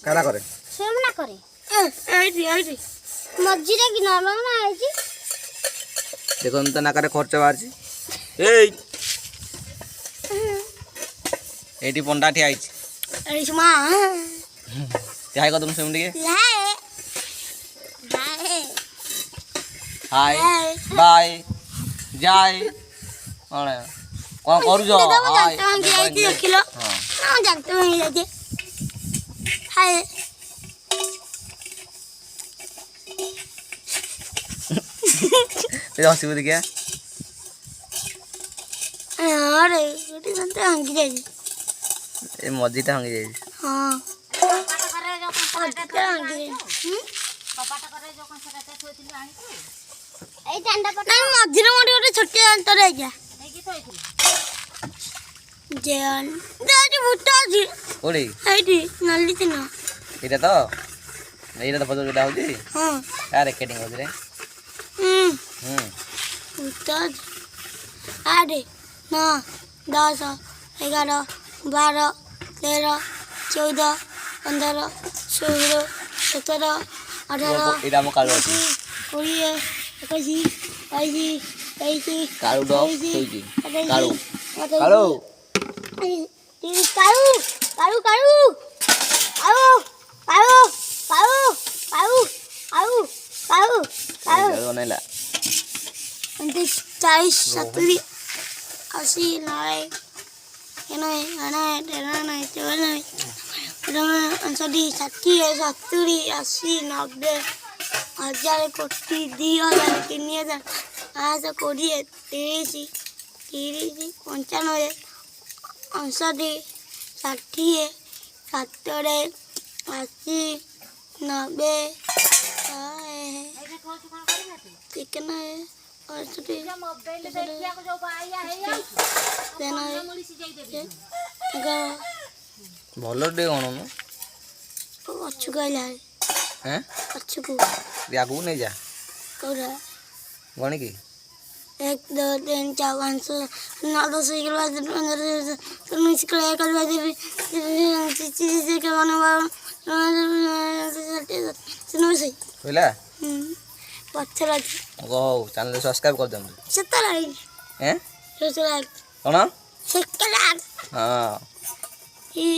काला करे सेम ना करे एठी मज्जी रे कि नरम ना आइची देखो तो नाकारे खर्च बाहर एई एटी पंडा ठिया आइछ अरे सुमा हाय को तुम सुन दिए हाय हाय बाय जाय अरे कौन करू जो हाय देखिलो हां जानते हैं जाके हाय ये हसी बुद्धि क्या अरे गोटी जानते हंगी जाई ए मजीटा हंगी जाई हां कपाटा करे जो कपाटा हंगी कपाटा करे जो कौन सेटा थोइथिलु आनी तू ए डांडा पटा मझिरे मोटी गोटे छोटे अंतर है क्या ए की थोइथिलु जेन दादी भूटा जी ओडी आईडी नल्ली तिना एटा तो फोटो जोडा होजी हां यार रेकॉर्डिंग होजी रे भूटा आडे 9 10 11 12 13 14 15 16 17 18 एटा म कालो अछि 20 21 22 कालो डॉग होजी कालो कालो कालू कालू कालू आओ आओ आओ आओ आओ आओ आओ नेला 40 70 80 हजार कोटी 2000 3000 आज 20 30 30 95 59 60 70 80 90 चिकन और छोटे मोबाइल देखिया को जो आया है देना भलो डे कोन न अच्छु गइला हैं अच्छु को यागु नहीं जा कोरा गणी की 1 2 3 4 5 6 9 10 11 12 13 19 20 21 के माने बोला पत्थर गो चैनल सब्सक्राइब कर दम सत्तर हैं सत्तर कोन सत्तर हां ई